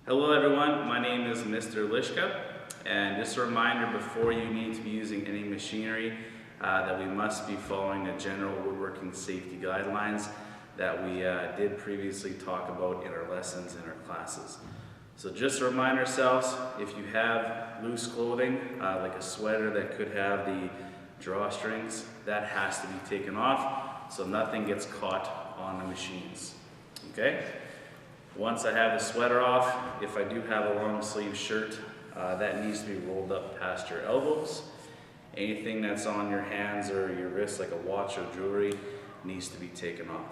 Hello everyone, my name is Mr. Lishka, and just a reminder before you need to be using any machinery that we must be following the general woodworking safety guidelines that we did previously talk about in our lessons in our classes. So just to remind ourselves, if you have loose clothing, like a sweater that could have the drawstrings, that has to be taken off so nothing gets caught on the machines, okay? Once I have the sweater off, if I do have a long sleeve shirt, that needs to be rolled up past your elbows. Anything that's on your hands or your wrists, like a watch or jewelry, needs to be taken off.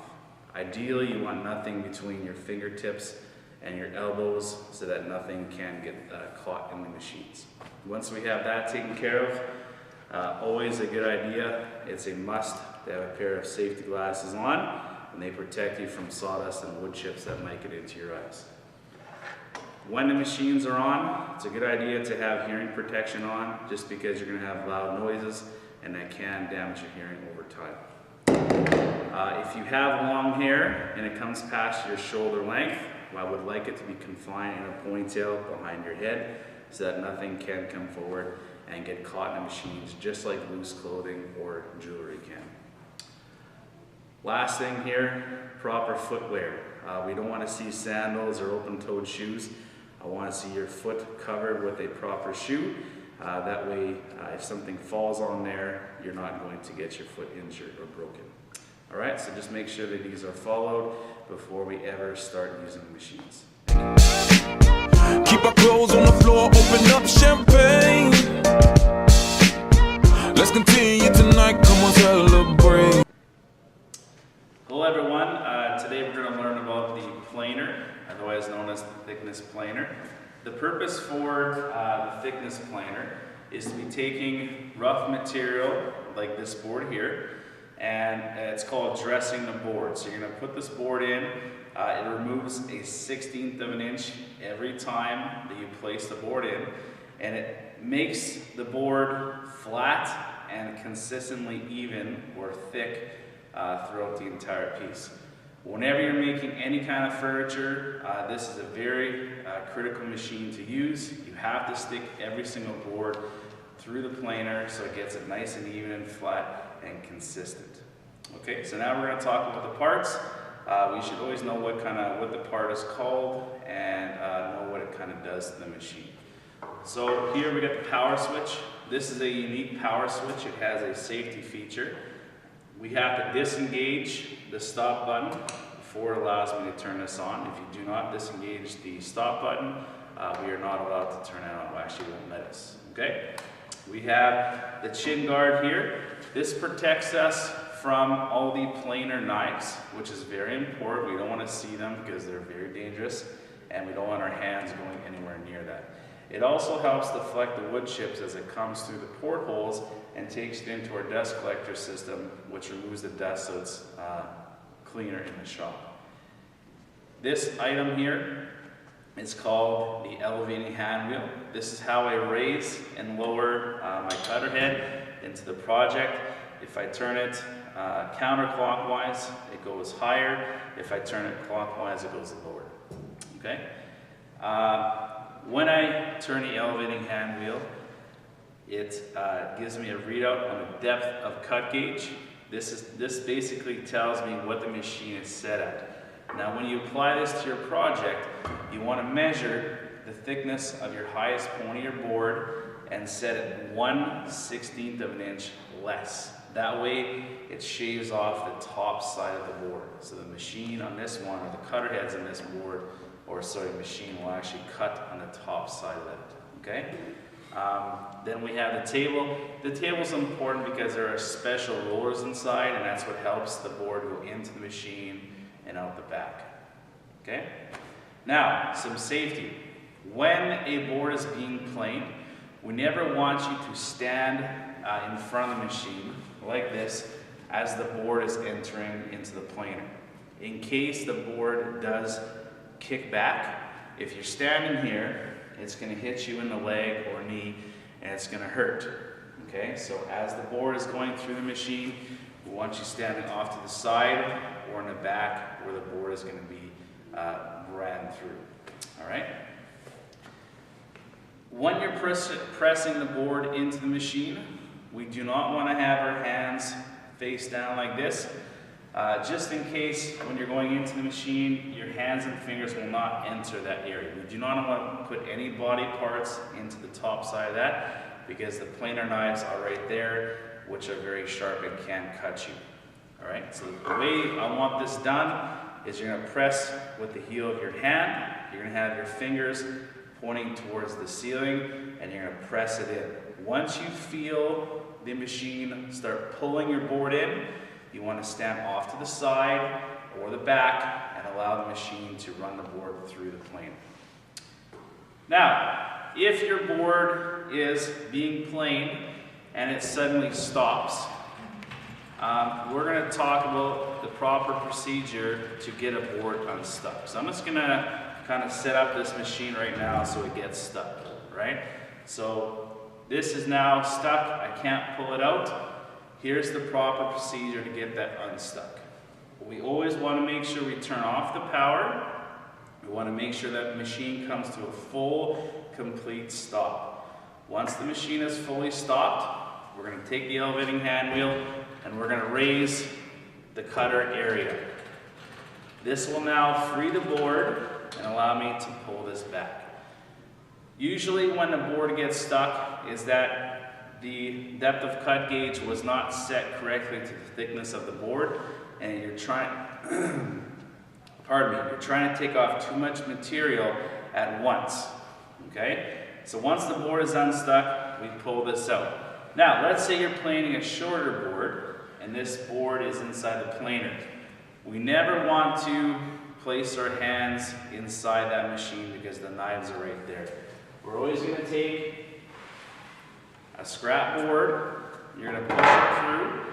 Ideally, you want nothing between your fingertips and your elbows so that nothing can get caught in the machines. Once we have that taken care of, always a good idea, it's a must to have a pair of safety glasses on, and they protect you from sawdust and wood chips that might get into your eyes. When the machines are on, it's a good idea to have hearing protection on, just because you're going to have loud noises and that can damage your hearing over time. If you have long hair and it comes past your shoulder length, I would like it to be confined in a ponytail behind your head so that nothing can come forward and get caught in the machines, just like loose clothing or jewelry can. Last thing here, proper footwear. We don't want to see sandals or open-toed shoes. I want to see your foot covered with a proper shoe. That way, if something falls on there, you're not going to get your foot injured or broken. All right, so just make sure that these are followed before we ever start using the machines. Keep our clothes on the floor, open up champagne. Let's continue tonight, come on, celebrate. Hello everyone, today we're going to learn about the planer, otherwise known as the thickness planer. The purpose for the thickness planer is to be taking rough material like this board here, and it's called dressing the board. So you're going to put this board in, it removes a 1/16 of an inch every time that you place the board in, and it makes the board flat and consistently even or thick throughout the entire piece. Whenever you're making any kind of furniture, this is a very critical machine to use. You have to stick every single board through the planer so it gets it nice and even and flat and consistent. Okay, so now we're going to talk about the parts. We should always know what the part is called and know what it kind of does to the machine. So here we got the power switch. This is a unique power switch. It has a safety feature. We have to disengage the stop button before it allows me to turn this on. If you do not disengage the stop button, we are not allowed to turn it on. We actually won't let us. Okay? We have the chin guard here. This protects us from all the planer knives, which is very important. We don't want to see them because they're very dangerous, and we don't want our hands going anywhere near that. It also helps deflect the wood chips as it comes through the portholes and takes it into our dust collector system, which removes the dust so it's cleaner in the shop. This item here is called the elevating hand wheel. This is how I raise and lower my cutter head into the project. If I turn it counterclockwise, it goes higher. If I turn it clockwise, it goes lower. Okay? When I turn the elevating hand wheel, it gives me a readout on the depth of cut gauge. This basically tells me what the machine is set at. Now when you apply this to your project, you want to measure the thickness of your highest point of your board and set it 1/16 of an inch less. That way it shaves off the top side of the board. So the machine on this one, or the cutter heads on this board, machine will actually cut on the top side of that, okay? Then we have the table. The table is important because there are special rollers inside, and that's what helps the board go into the machine and out the back, okay? Now, some safety. When a board is being planed, we never want you to stand in front of the machine like this as the board is entering into the planer. In case the board does kick back, if you're standing here, it's going to hit you in the leg or knee and it's going to hurt. Okay, so as the board is going through the machine, we want you standing off to the side or in the back where the board is going to be ran through. All right, When you're pressing the board into the machine, we do not want to have our hands face down like this. Just in case when you're going into the machine, your hands and fingers will not enter that area. We do not want to put any body parts into the top side of that because the planer knives are right there, which are very sharp and can cut you. All right, so the way I want this done is you're going to press with the heel of your hand. You're going to have your fingers pointing towards the ceiling, and you're going to press it in. Once you feel the machine start pulling your board in, you want to stand off to the side or the back and allow the machine to run the board through the plane. Now, if your board is being planed and it suddenly stops, we're going to talk about the proper procedure to get a board unstuck. So I'm just going to kind of set up this machine right now so it gets stuck, right? So this is now stuck, I can't pull it out. Here's the proper procedure to get that unstuck. We always want to make sure we turn off the power. We want to make sure that the machine comes to a full, complete stop. Once the machine is fully stopped, we're going to take the elevating hand wheel and we're going to raise the cutter area. This will now free the board and allow me to pull this back. Usually when the board gets stuck is that the depth of cut gauge was not set correctly to the thickness of the board, and you're trying, you're trying to take off too much material at once, okay? So once the board is unstuck, we pull this out. Now, let's say you're planing a shorter board, and this board is inside the planer. We never want to place our hands inside that machine because the knives are right there. We're always going to take a scrap board, you're going to push it through,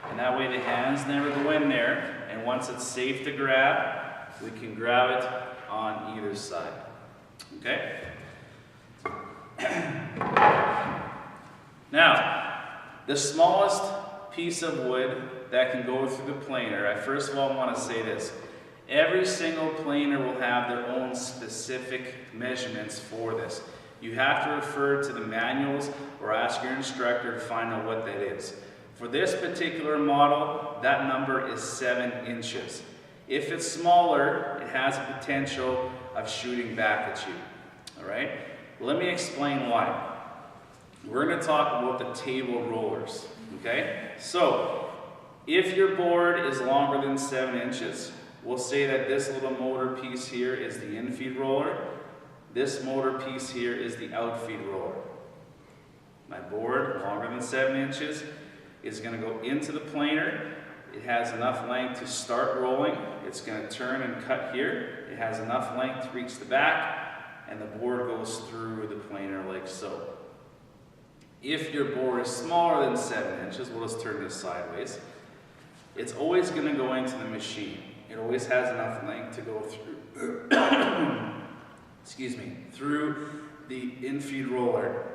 and that way the hands never go in there, and once it's safe to grab, we can grab it on either side. Okay? Now, the smallest piece of wood that can go through the planer, I first of all want to say this. Every single planer will have their own specific measurements for this. You have to refer to the manuals or ask your instructor to find out what that is. For this particular model, that number is 7 inches. If it's smaller, it has a potential of shooting back at you. All right? Let me explain why. We're going to talk about the table rollers. Okay? So, if your board is longer than 7 inches, we'll say that this little motor piece here is the infeed roller. This motor piece here is the outfeed roller. My board, longer than 7 inches, is going to go into the planer. It has enough length to start rolling. It's going to turn and cut here. It has enough length to reach the back, and the board goes through the planer like so. If your board is smaller than 7 inches, we'll just turn this sideways. It's always going to go into the machine. It always has enough length to go through, through the infeed roller,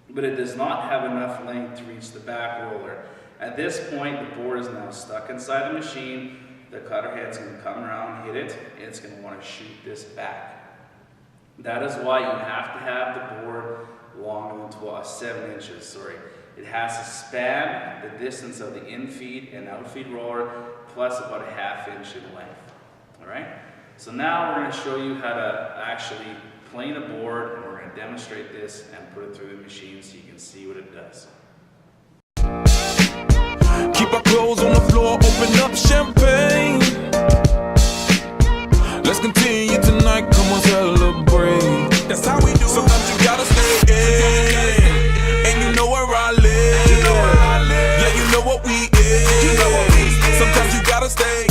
but it does not have enough length to reach the back roller. At this point, the board is now stuck inside the machine. The cutter head's going to come around, hit it, and it's going to want to shoot this back. That is why you have to have the board longer than 7 inches. It has to span the distance of the infeed and outfeed roller plus about a ½ inch in length. All right? So now we're going to show you how to actually plane a board, and we're going to demonstrate this and put it through the machine so you can see what it does. Keep our clothes on the floor, open up champagne. Let's continue tonight, come on, celebrate. That's how we do. Sometimes you gotta stay in, and you know where I live. Yeah, you know what we is. Sometimes you gotta stay